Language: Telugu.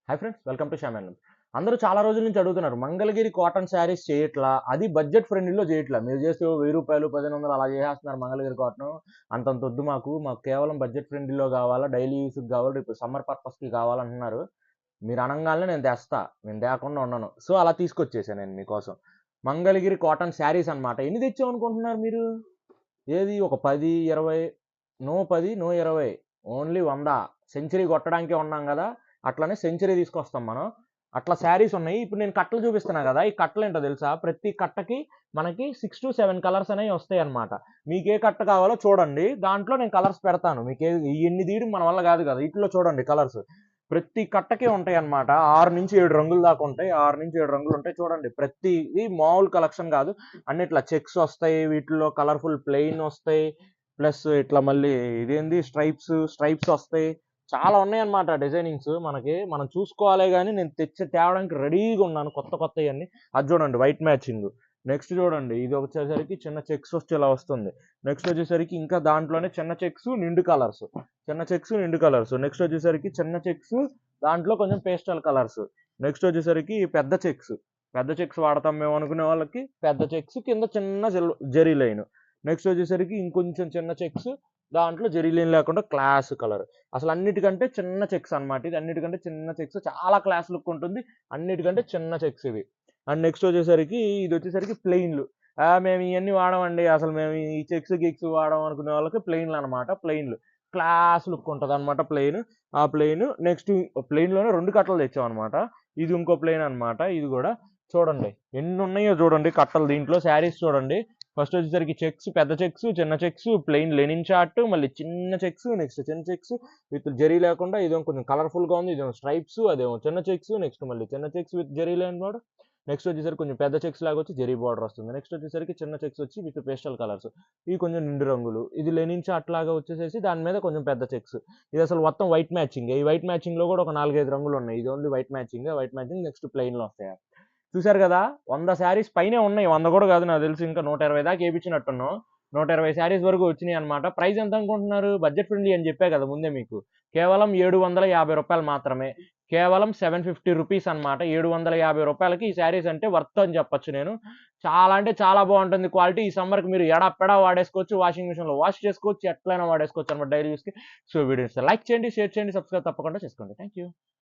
హాయ్ ఫ్రెండ్స్, వెల్కమ్ టు షామాన్. అందరూ చాలా రోజుల నుంచి అడుగుతున్నారు మంగళగిరి కాటన్ శారీస్ చేయట్లా, అది బడ్జెట్ ఫ్రెండ్లీలో చేయట్లా. మీరు చేస్తే ₹1000 1500 అలా చేసేస్తున్నారు మంగళగిరి కాటన్. అంతంత వద్దు, మాకు కేవలం బడ్జెట్ ఫ్రెండ్లీలో కావాలా, డైలీ యూస్కి కావాలి, ఇప్పుడు సమ్మర్ పర్పస్కి కావాలంటున్నారు. మీరు అనగానే నేను తెస్తా, నేను తేకుండా ఉండను. సో అలా తీసుకొచ్చేసాను నేను మీకోసం మంగళగిరి కాటన్ శారీస్ అన్నమాట. ఎన్ని తెచ్చామనుకుంటున్నారు మీరు? ఏది ఒక 10 20? No 10 no 20, only 100. సెంచరీ కొట్టడానికే ఉన్నాం కదా, అట్లనే సెంచరీ తీసుకొస్తాం మనం. అట్లా శారీస్ ఉన్నాయి. ఇప్పుడు నేను కట్టలు చూపిస్తున్నా కదా, ఈ కట్టలు ఏంటో తెలుసా? ప్రతి కట్టకి మనకి 6 to 7 కలర్స్ అనేవి వస్తాయి అనమాట. మీకు ఏ కట్ట కావాలో చూడండి, దాంట్లో నేను కలర్స్ పెడతాను. మీకు ఎన్ని తీయడం మన వల్ల కాదు కదా, ఇట్లో చూడండి కలర్స్ ప్రతి కట్టకే ఉంటాయి అనమాట. 6 నుంచి 7 రంగులు దాకా ఉంటాయి. 6 నుంచి 7 రంగులు ఉంటాయి. చూడండి, ప్రతిది మామూలు కలెక్షన్ కాదు. అన్నిట్లా చెక్స్ వస్తాయి, వీటిలో కలర్ఫుల్ ప్లెయిన్ వస్తాయి, ప్లస్ ఇట్లా మళ్ళీ ఇదేంది స్ట్రైప్స్ వస్తాయి. చాలా ఉన్నాయి అన్నమాట డిజైనింగ్స్. మనం చూసుకోవాలి, కానీ నేను తేవడానికి రెడీగా ఉన్నాను కొత్త కొత్త అన్ని. అది చూడండి, వైట్ మ్యాచింగ్. నెక్స్ట్ చూడండి, ఇది వచ్చేసరికి చిన్న చెక్స్ వచ్చి ఇలా వస్తుంది. నెక్స్ట్ వచ్చేసరికి ఇంకా దాంట్లోనే చిన్న చెక్స్ నిండు కలర్స్. నెక్స్ట్ వచ్చేసరికి చిన్న చెక్స్, దాంట్లో కొంచెం పేస్టల్ కలర్స్. నెక్స్ట్ వచ్చేసరికి పెద్ద చెక్స్ వాడతాం మేము అనుకునే వాళ్ళకి పెద్ద చెక్స్, కింద చిన్న జెరీ లైన్. నెక్స్ట్ వచ్చేసరికి ఇంకొంచెం చిన్న చెక్స్, దాంట్లో జెరీ లైన్ లేకుండా క్లాస్ కలర్. అసలు అన్నిటికంటే చిన్న చెక్స్ అనమాట ఇది. అన్నిటికంటే చిన్న చెక్స్, చాలా క్లాస్ లుక్ ఉంటుంది. అన్నిటికంటే చిన్న చెక్స్ ఇది. అండ్ నెక్స్ట్ వచ్చేసరికి ఇది వచ్చేసరికి ప్లెయిన్లు. మేము ఇవన్నీ వాడమండి, అసలు మేము ఈ గిక్స్ వాడడం అనుకునే వాళ్ళకి ప్లెయిన్లు అనమాట. ప్లెయిన్లు క్లాస్ లుక్ ఉంటుంది అనమాట. ప్లెయిన్ నెక్స్ట్ ప్లెయిన్లోనే 2 కట్టలు తెచ్చాం అనమాట. ఇది ఇంకో ప్లెయిన్ అనమాట. ఇది కూడా చూడండి ఎన్ని ఉన్నాయో చూడండి కట్టలు దీంట్లో. శారీస్ చూడండి, ఫస్ట్ వచ్చేసరికి చెక్స్, పెద్ద చెక్స్, చిన్న చెక్స్, ప్లెయిన్ లెనిన్ చార్ట్, మళ్ళీ చిన్న చెక్స్, నెక్స్ట్ చిన్న చెక్స్ విత్ జరీ లేకుండా, ఇదేమో కొంచెం కలర్ఫుల్ గా ఉంది, ఇదేమో స్ట్రైప్స్, అదేమో చిన్న చెక్స్, నెక్స్ట్ మళ్ళీ చిన్న చెక్స్ విత్ జరీ లైన్ కూడా. నెక్స్ట్ వచ్చేసరికి కొంచెం పెద్ద చెక్స్ లాగా వచ్చి జరీ బార్డర్ వస్తుంది. నెక్స్ట్ వచ్చేసరికి చిన్న చెక్స్ వచ్చి విత్ పేస్టల్ కలర్స్, ఇవి కొంచెం నిండు రంగులు. ఇది లెనిన్ చార్ట్ లాగా వచ్చేసేసి దాని మీద కొంచెం పెద్ద చెక్స్. ఇది అసలు మొత్తం వైట్ మ్యాచింగ్. ఈ వైట్ మ్యాచింగ్ లో కూడా ఒక 4-5 రంగులు ఉన్నాయి. ఇది only white matching. Next plain లో వస్తాయి. చూసారు కదా, 100 శారీస్ పైనే ఉన్నాయి. 100 కూడా కాదు, నాకు తెలిసి ఇంకా 120 దాకా వేయించినట్టున్నాం. 120 శారీస్ వరకు వచ్చినాయి అనమాట. ప్రైస్ ఎంత అనుకుంటున్నారు? బడ్జెట్ ఫ్రెండ్లీ అని చెప్పా కదా ముందే మీకు. కేవలం ₹750 మాత్రమే. కేవలం 750 రూపీస్ అనమాట. ₹750కి ఈ శారీస్ అంటే వర్త్ అని చెప్పొచ్చు నేను. చాలా అంటే చాలా బాగుంటుంది క్వాలిటీ. ఈ సమ్మర్కి మీరు ఎడా వాడేసుకోవచ్చు, వాషింగ్ మిషన్ లో వాష్ చేసుకోవచ్చు, ఎట్లయినా వాడేసుకోవచ్చు అనమాట డైలీ యూస్కి. సో వీడియోస్ లైక్ చేయండి, షేర్ చేయండి, సబ్స్క్రైబ్ తప్పకుండా చేసుకోండి. Thank you.